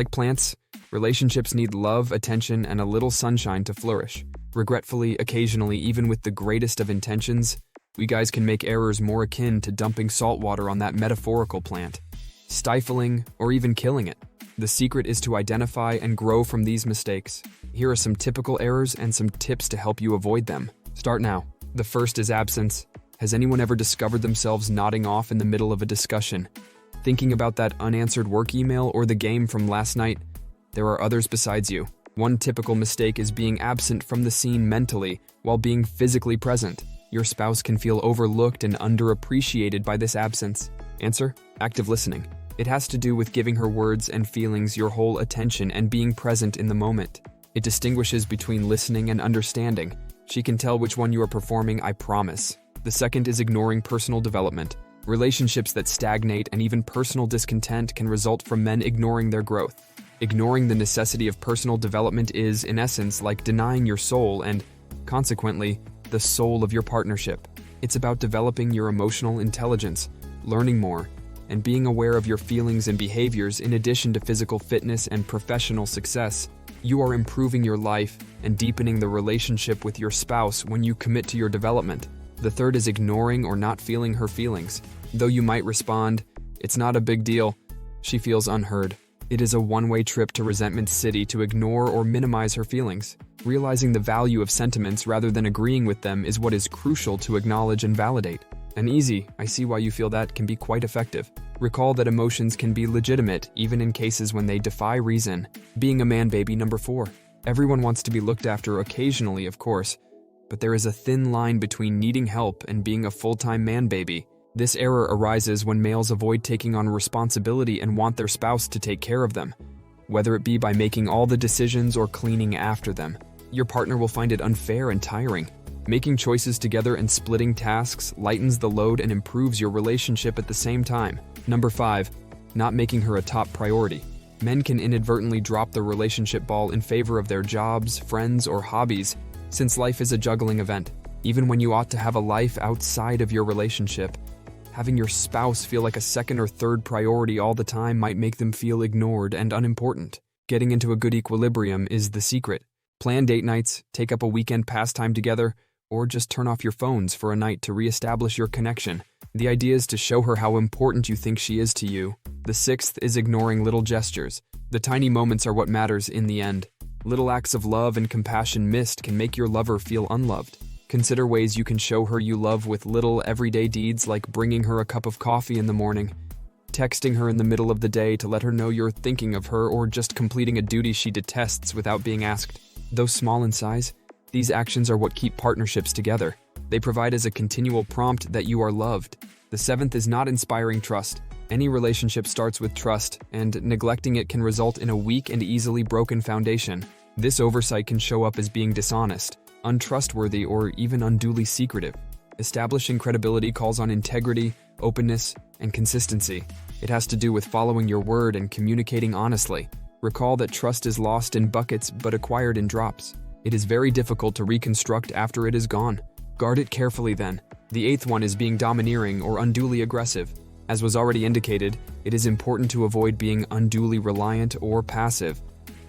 Like plants, relationships need love, attention, and a little sunshine to flourish. Regretfully, occasionally, even with the greatest of intentions, we guys can make errors more akin to dumping salt water on that metaphorical plant, stifling or even killing it. The secret is to identify and grow from these mistakes. Here are some typical errors and some tips to help you avoid them. Start now. The first is absence. Has anyone ever discovered themselves nodding off in the middle of a discussion, thinking about that unanswered work email or the game from last night? There are others besides you. One typical mistake is being absent from the scene mentally while being physically present. Your spouse can feel overlooked and underappreciated by this absence. Answer: active listening. It has to do with giving her words and feelings your whole attention and being present in the moment. It distinguishes between listening and understanding. She can tell which one you are performing, I promise. The second is ignoring personal development. Relationships that stagnate and even personal discontent can result from men ignoring their growth. Ignoring the necessity of personal development is, in essence, like denying your soul and, consequently, the soul of your partnership. It's about developing your emotional intelligence, learning more, and being aware of your feelings and behaviors in addition to physical fitness and professional success. You are improving your life and deepening the relationship with your spouse when you commit to your development. The third is ignoring or not feeling her feelings. Though you might respond, "It's not a big deal," she feels unheard. It is a one-way trip to resentment city to ignore or minimize her feelings. Realizing the value of sentiments rather than agreeing with them is what is crucial to acknowledge and validate. An easy, "I see why you feel that," can be quite effective. Recall that emotions can be legitimate, even in cases when they defy reason. Being a man baby. Number 4. Everyone wants to be looked after occasionally, of course, but there is a thin line between needing help and being a full-time man baby. This error arises when males avoid taking on responsibility and want their spouse to take care of them, whether it be by making all the decisions or cleaning after them. Your partner will find it unfair and tiring. Making choices together and splitting tasks lightens the load and improves your relationship at the same time. Number 5. Not making her a top priority. Men can inadvertently drop the relationship ball in favor of their jobs, friends, or hobbies, since life is a juggling event. Even when you ought to have a life outside of your relationship, having your spouse feel like a second or third priority all the time might make them feel ignored and unimportant. Getting into a good equilibrium is the secret. Plan date nights, take up a weekend pastime together, or just turn off your phones for a night to reestablish your connection. The idea is to show her how important you think she is to you. The sixth is ignoring little gestures. The tiny moments are what matters in the end. Little acts of love and compassion missed can make your lover feel unloved. Consider ways you can show her you love with little everyday deeds like bringing her a cup of coffee in the morning, texting her in the middle of the day to let her know you're thinking of her, or just completing a duty she detests without being asked. Though small in size, these actions are what keep partnerships together. They provide as a continual prompt that you are loved. The seventh is not inspiring trust. Any relationship starts with trust, and neglecting it can result in a weak and easily broken foundation. This oversight can show up as being dishonest, untrustworthy, or even unduly secretive. Establishing credibility calls on integrity, openness, and consistency. It has to do with following your word and communicating honestly. Recall that trust is lost in buckets but acquired in drops. It is very difficult to reconstruct after it is gone. Guard it carefully then. The eighth one is being domineering or unduly aggressive. As was already indicated, it is important to avoid being unduly reliant or passive,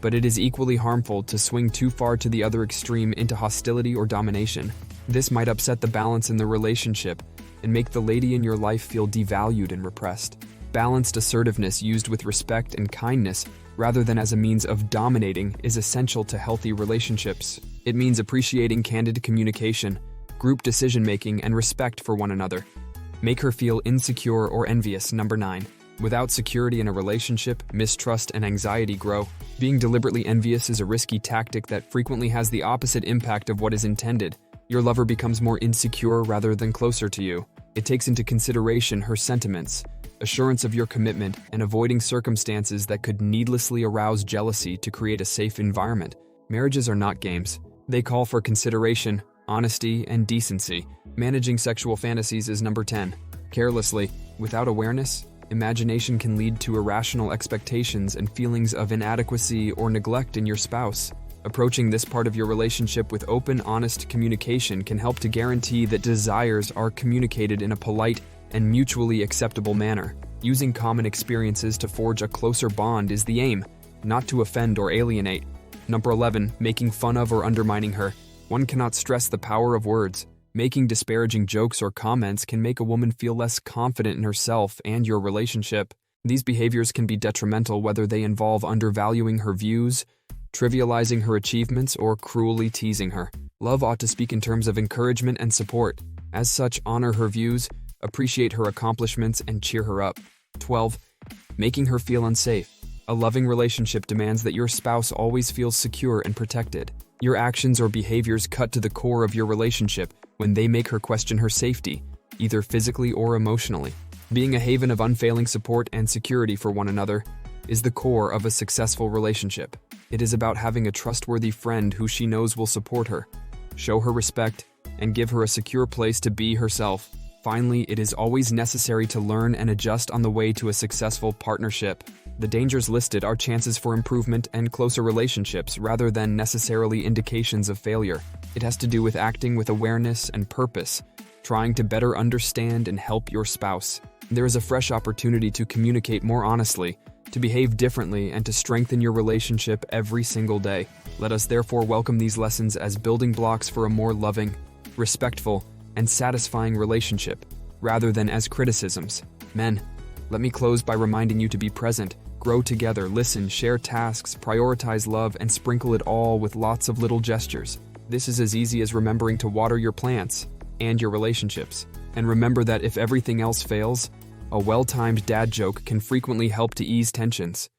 but it is equally harmful to swing too far to the other extreme into hostility or domination. This might upset the balance in the relationship and make the lady in your life feel devalued and repressed. Balanced assertiveness used with respect and kindness rather than as a means of dominating is essential to healthy relationships. It means appreciating candid communication, group decision-making, and respect for one another. Make her feel insecure or envious. Number 9. Without security in a relationship, mistrust and anxiety grow. Being deliberately envious is a risky tactic that frequently has the opposite impact of what is intended. Your lover becomes more insecure rather than closer to you. It takes into consideration her sentiments, assurance of your commitment, and avoiding circumstances that could needlessly arouse jealousy to create a safe environment. Marriages are not games. They call for consideration, honesty, and decency. Managing sexual fantasies is number 10. Carelessly, without awareness, imagination can lead to irrational expectations and feelings of inadequacy or neglect in your spouse. Approaching this part of your relationship with open, honest communication can help to guarantee that desires are communicated in a polite and mutually acceptable manner. Using common experiences to forge a closer bond is the aim. not to offend or alienate. Number 11, making fun of or undermining her. One cannot stress the power of words. Making disparaging jokes or comments can make a woman feel less confident in herself and your relationship. These behaviors can be detrimental whether they involve undervaluing her views, trivializing her achievements, or cruelly teasing her. Love ought to speak in terms of encouragement and support. As such, honor her views, appreciate her accomplishments, and cheer her up. 12. Making her feel unsafe. A loving relationship demands that your spouse always feels secure and protected. Your actions or behaviors cut to the core of your relationship when they make her question her safety, either physically or emotionally. Being a haven of unfailing support and security for one another is the core of a successful relationship. It is about having a trustworthy friend who she knows will support her, show her respect, and give her a secure place to be herself. Finally, it is always necessary to learn and adjust on the way to a successful partnership. The dangers listed are chances for improvement and closer relationships rather than necessarily indications of failure. It has to do with acting with awareness and purpose, trying to better understand and help your spouse. There is a fresh opportunity to communicate more honestly, to behave differently, and to strengthen your relationship every single day. Let us therefore welcome these lessons as building blocks for a more loving, respectful, and satisfying relationship, rather than as criticisms. Men, let me close by reminding you to be present, grow together, listen, share tasks, prioritize love, and sprinkle it all with lots of little gestures. This is as easy as remembering to water your plants and your relationships. And remember that if everything else fails, a well-timed dad joke can frequently help to ease tensions.